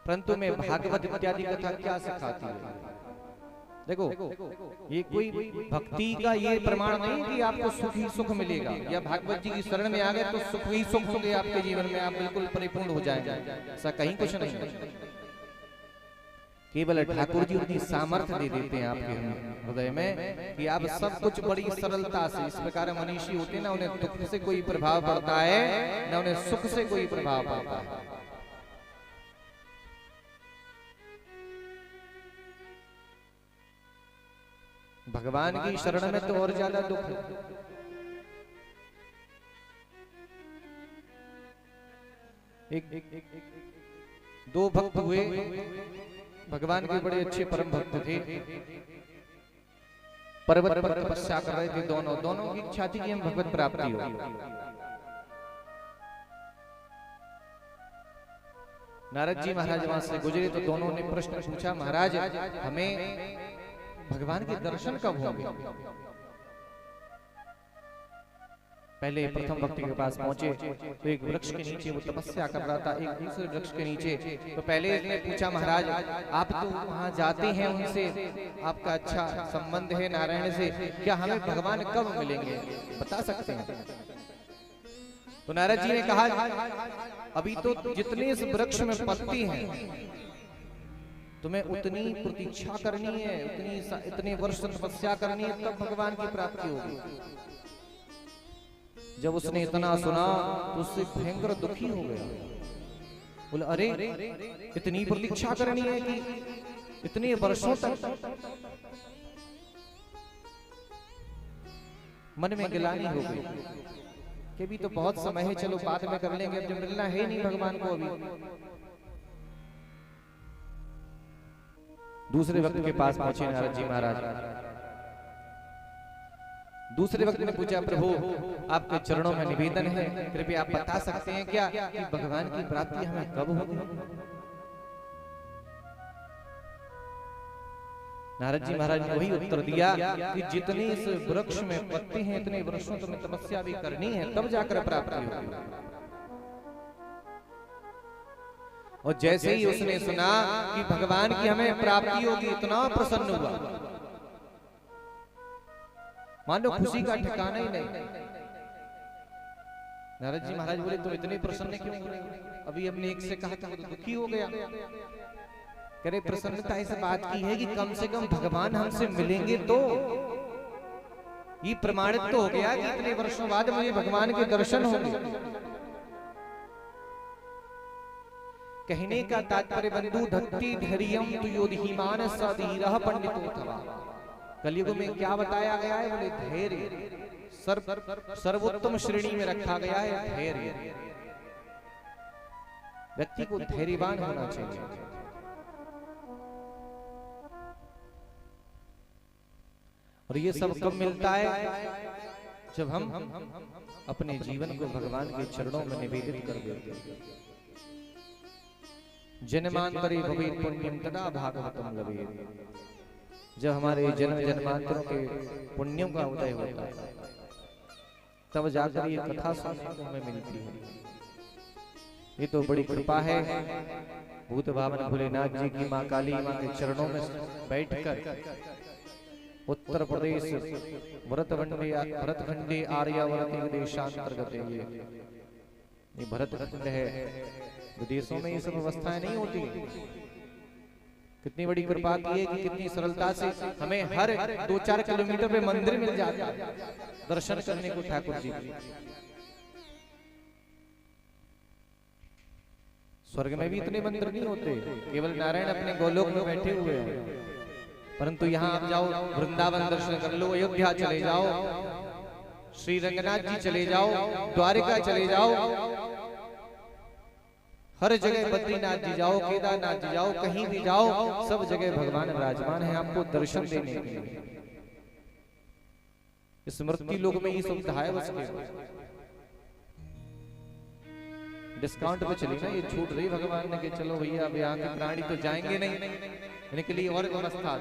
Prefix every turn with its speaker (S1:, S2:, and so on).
S1: परंतु मैं भागवत इत्यादि कथा क्या सिखाती है? देखो, ये कोई भक्ति का ये प्रमाण नहीं कि आपको सुख ही सुख मिलेगा, या भागवत जी की शरण में आ गए तो सुख ही सुख होंगे आपके जीवन में, आप बिल्कुल परिपूर्ण हो जाएंगे, ऐसा कहीं कुछ नहीं है। केवल ठाकुर जी उतनी सामर्थ्य दे देते हैं आपके हृदय में कि आप सब कुछ बड़ी सरलता से, इस प्रकार मनीषी होते हैं ना, उन्हें दुख से कोई प्रभाव पड़ता है, ना उन्हें सुख से कोई प्रभाव पड़ता है। भगवान की शरण में तो और ज्यादा दुख है। दो भक्त हुए, भगवान के बड़े अच्छे परम भक्त थे, पर्वत पर तपस्या कर रहे थे। दोनों की इच्छा थी कि हम भगवत प्राप्ति हो। नारद जी महाराज वहां से गुजरे तो दोनों ने प्रश्न पूछा, महाराज हमें भगवान के दर्शन कब होंगे? पहले प्रथम भक्ति के पास पहुंचे तो एक वृक्ष के नीचे वो तपस्या कर रहा था, एक दूसरे वृक्ष के नीचे। तो पहले इसने पूछा, महाराज आप तो वहां जाते हैं, उनसे आपका अच्छा संबंध है नारायण से, क्या हमें भगवान कब मिलेंगे, बता सकते हैं? तो नारद जी ने कहा, अभी तो जितने इस वृक्ष में पत्ती हैं तुम्हें उतनी प्रतीक्षा करनी है, इतने वर्ष तपस्या करनी है, तब भगवान की प्राप्ति होगी। जब उसने इतना सुना तो उससे भयंकर दुखी हो गया। बोला, अरे इतनी प्रतीक्षा करनी है कि इतने वर्षों तक? मन में गिलानी हो गई कि भी तो बहुत समय है, चलो बाद में कर लेंगे, अब जो मिलना है नहीं भगवान को अभी। दूसरे वक्त के पास पहुंचे नारद जी महाराज। दूसरे वक्त ने पूछा, प्रभु आपके चरणों में निवेदन है, कृपया आप बता सकते हैं क्या कि भगवान की प्राप्ति हमें कब होगी? नारद जी महाराज ने वही उत्तर दिया कि जितनी इस वृक्ष में पत्ते हैं, इतने वर्षों तुम्हें तपस्या भी करनी है, तब जाकर प्राप्ति होगी। और जैसे ही उसने सुना कि भगवान की हमें प्राप्ति होगी, इतना प्रसन्न हुआ, मानो खुशी का ठिकाना ही नहीं। नारद जी महाराज बोले, तुम इतने प्रसन्न क्यों हो रहे हो? अभी हमने एक से कहा था तो दुखी हो गया। कह रहे, प्रसन्नता इस बात की है कि कम से कम भगवान हमसे मिलेंगे तो ये प्रमाणित तो हो गया कि इतने वर्षों बाद मुझे भगवान के दर्शन होंगे। कहने का तात्पर्य, बंधु धत्ती धैर्यम तु योधीमान सधीरः पंडितोऽथवा। कलयुग में क्या बताया गया है? बोले धैर्य सर्वोत्तम श्रेणी में रखा गया है धैर्य। व्यक्ति को धैर्यवान होना चाहिए। और ये सब कब मिलता है? जब हम अपने जीवन को भगवान के चरणों में निवेदित कर देते हैं। जन्मांतरे भवेत् पुण्यम तदा भागवतम लभेत्। जब हमारे जन्म जन्मांतरों के पुण्यों का उदय होता है, तब जाकर ये कथा सुनने को हमें मिलती है। ये तो बड़ी कृपा है भूत भावन भोलेनाथ जी की, माँ काली माँ के चरणों में बैठकर उत्तर प्रदेश भरतखंडे आर्यावर्त देशांतर्गत ये भरतखंड है। विदेशों में ये सब व्यवस्थाएं नहीं होती। कितनी बड़ी कृपा की है कि कितनी सरलता से हमें हर 2-4 किलोमीटर पे मंदिर मिल जाता है दर्शन करने को ठाकुर जी। स्वर्ग में भी इतने मंदिर नहीं होते, केवल नारायण अपने गोलोक में बैठे हुए हैं। परंतु यहाँ आप जाओ, वृंदावन दर्शन कर लो, अयोध्या चले जाओ, श्री रंगनाथ जी चले जाओ, द्वारिका चले जाओ, हर जगह बद्रीनाथ जी जाओ, केदारनाथ जी जाओ, कहीं भी जाओ, सब जगह भगवान विराजमान है आपको दर्शन देने के लिए। स्मृति लोक में ये सुविधा है, बस डिस्काउंट पे चली ना, ये छूट रही भगवान ने कि चलो भैया अब यहाँ के प्राणी तो जाएंगे नहीं, इनके लिए और व्यवस्था।